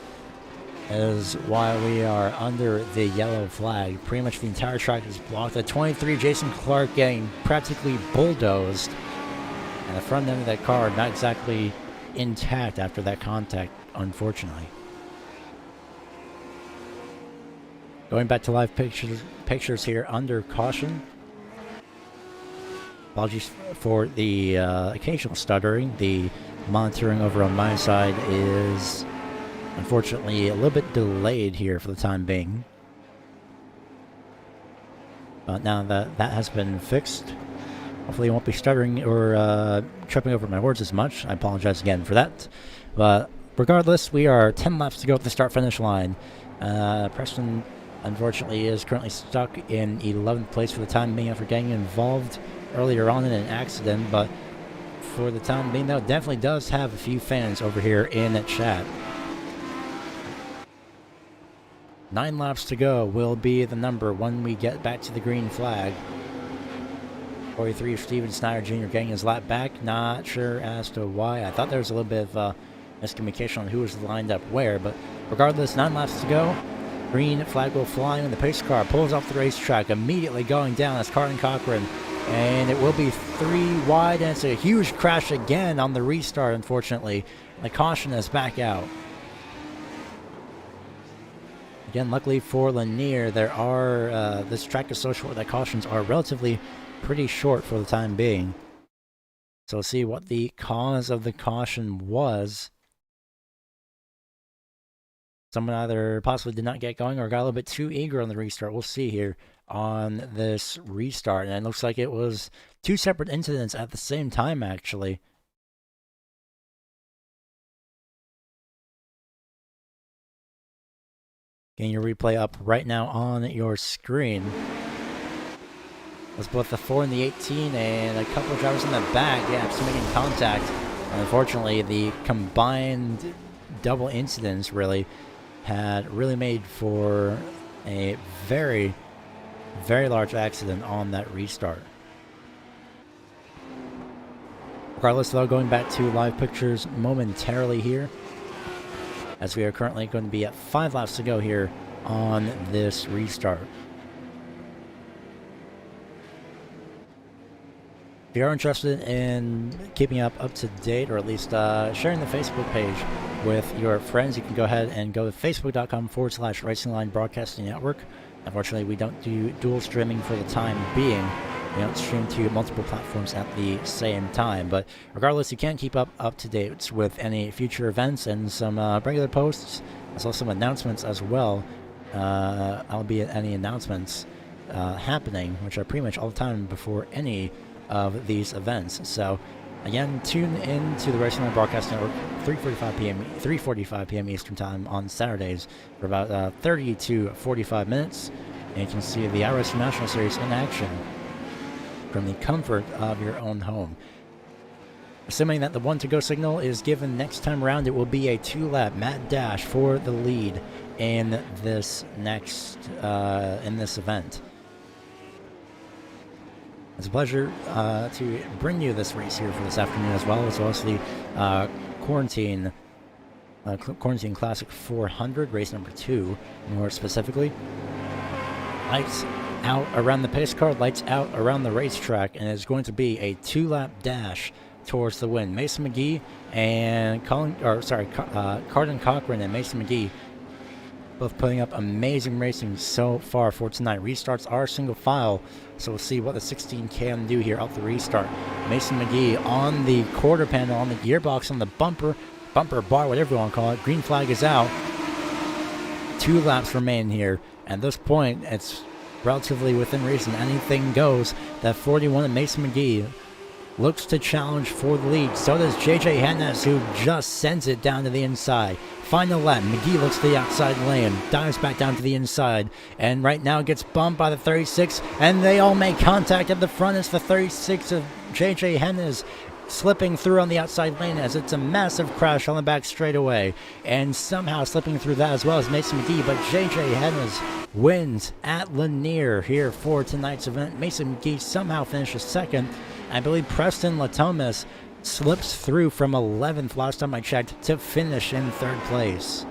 is why we are under the yellow flag. Pretty much the entire track is blocked. The 23 Jason Clark getting practically bulldozed, and the front end of that car not exactly intact after that contact, unfortunately. Going back to live pictures here under caution. Apologies for the occasional stuttering. The monitoring over on my side is unfortunately a little bit delayed here for the time being. But now that that has been fixed, hopefully I won't be stuttering or tripping over my words as much. I apologize again for that. But regardless, we are 10 laps to go at the start-finish line. Preston, unfortunately, is currently stuck in 11th place for the time being after getting involved earlier on in an accident. But for the time being, though, definitely does have a few fans over here in the chat. 9 laps to go will be the number when we get back to the green flag. 43 Steven Snyder Jr. getting his lap back. Not sure as to why. I thought there was a little bit of miscommunication on who was lined up where, but regardless, 9 laps to go. Green flag will fly when the pace car pulls off the racetrack, immediately going down as Carden Cochran. And it will be 3 wide, and it's a huge crash again on the restart, unfortunately. The caution is back out. Again, luckily for Lanier, there are this track is so short that cautions are relatively pretty short for the time being. So we'll see what the cause of the caution was. Someone either possibly did not get going or got a little bit too eager on the restart. We'll see here on this restart. And it looks like it was 2 separate incidents at the same time, actually. Getting your replay up right now on your screen. It was both the 4 and the 18, and a couple of drivers in the back, yeah, just making contact. And unfortunately, the combined double incidents really had really made for a very, very large accident on that restart. Regardless, though, going back to live pictures momentarily here, as we are currently going to be at 5 laps to go here on this restart. If you are interested in keeping up to date, or at least sharing the Facebook page with your friends, you can go ahead and go to facebook.com/Racing Line Broadcasting Network. Unfortunately, we don't do dual streaming for the time being. We don't stream to multiple platforms at the same time. But regardless, you can keep up to date with any future events and some regular posts, as well as some announcements as well, albeit any announcements happening, which are pretty much all the time before any of these events. So again, tune in to the Racing Line Broadcast Network 3:45 p.m. Eastern Time on Saturdays for about 30 to 45 minutes, and you can see the iRacing National Series in action from the comfort of your own home. Assuming that the 1 to go signal is given next time around, it will be a 2-lap Matt Dash for the lead in this next in this event. It's a pleasure to bring you this race here for this afternoon as well as the Quarantine Classic 400, race number 2, more specifically. Lights out around the pace car, lights out around the racetrack, and it's going to be a 2-lap dash towards the win. Mason McGee and Carden Cochran and Mason McGee both putting up amazing racing so far for tonight. Restarts are single file, so we'll see what the 16 can do here out the restart. Mason McGee on the quarter panel, on the gearbox, on the bumper bar, whatever you want to call it. Green flag is out. 2 laps remain here. At this point, it's relatively within reason. Anything goes. That 41 of Mason McGee looks to challenge for the lead. So does JJ Hennes, who just sends it down to the inside. Final lap, McGee looks to the outside lane, dives back down to the inside, and right now gets bumped by the 36, and they all make contact at the front as the 36 of JJ Hennes slipping through on the outside lane as it's a massive crash on the back straightaway, and somehow slipping through that as well as Mason McGee, but JJ Hennes wins at Lanier here for tonight's event. Mason McGee somehow finishes second. I believe Preston Latomas slips through from 11th last time I checked to finish in 3rd place.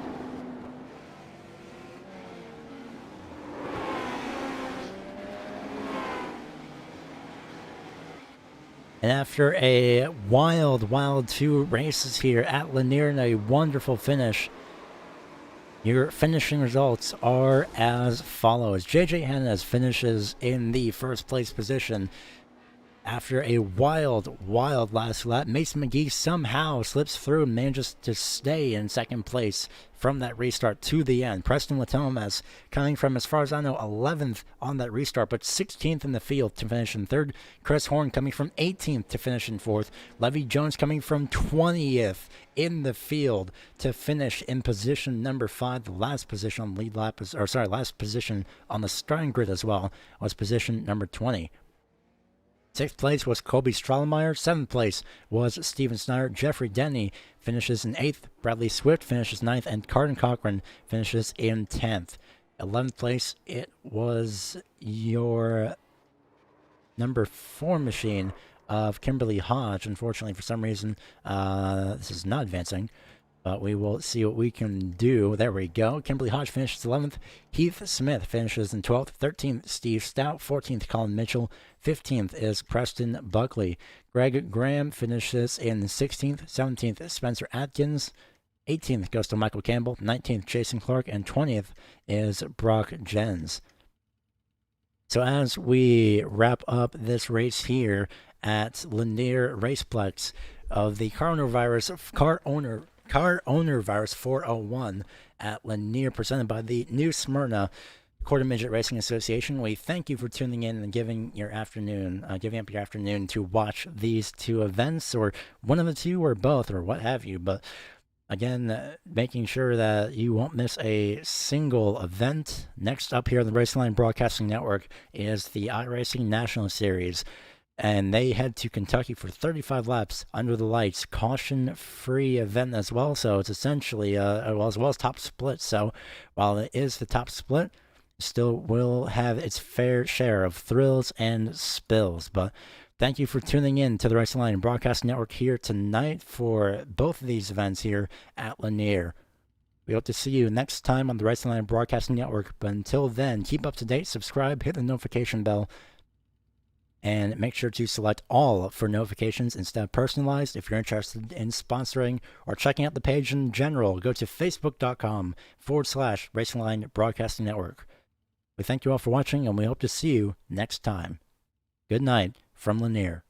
And after a wild 2 races here at Lanier and a wonderful finish, your finishing results are as follows. JJ Hennes finishes in the 1st place position. After a wild last lap, Mason McGee somehow slips through and manages to stay in 2nd place from that restart to the end. Preston Latomas coming from, as far as I know, 11th on that restart, but 16th in the field to finish in 3rd. Chris Horn coming from 18th to finish in 4th. Levy Jones coming from 20th in the field to finish in position number 5. The last position on lead lap last position on the starting grid as well was position number 20. 6th place was Colby Strahlemeyer. 7th place was Steven Snyder. Jeffrey Denny finishes in 8th. Bradley Swift finishes 9th. And Carden Cochran finishes in 10th. 11th place, it was your number 4 machine of Kimberly Hodge. Unfortunately, for some reason, this is not advancing. But we will see what we can do. There we go. Kimberly Hodge finishes 11th. Heath Smith finishes in 12th. 13th, Steve Stout. 14th, Colin Mitchell. 15th is Preston Buckley. Greg Graham finishes in 16th. 17th, Spencer Atkins. 18th goes to Michael Campbell. 19th, Jason Clark. And 20th is Brock Jens. So as we wrap up this race here at Lanier Raceplex of the Car Owner Virus 401 at Lanier, presented by the New Smyrna Quarter Midget Racing Association, we thank you for tuning in and giving up your afternoon to watch these 2 events, or one of the 2, or both, or what have you. But again, making sure that you won't miss a single event. Next up here on the Racing Line Broadcasting Network is the iRacing National Series. And they head to Kentucky for 35 laps under the lights, caution-free event as well. So it's essentially, as well as top split. So while it is the top split, it still will have its fair share of thrills and spills. But thank you for tuning in to the Racing Line Broadcast Network here tonight for both of these events here at Lanier. We hope to see you next time on the Racing Line Broadcasting Network. But until then, keep up to date, subscribe, hit the notification bell, and make sure to select all for notifications instead of personalized. If you're interested in sponsoring or checking out the page in general, go to facebook.com/Racing Line Broadcasting Network. We thank you all for watching, and we hope to see you next time. Good night from Lanier.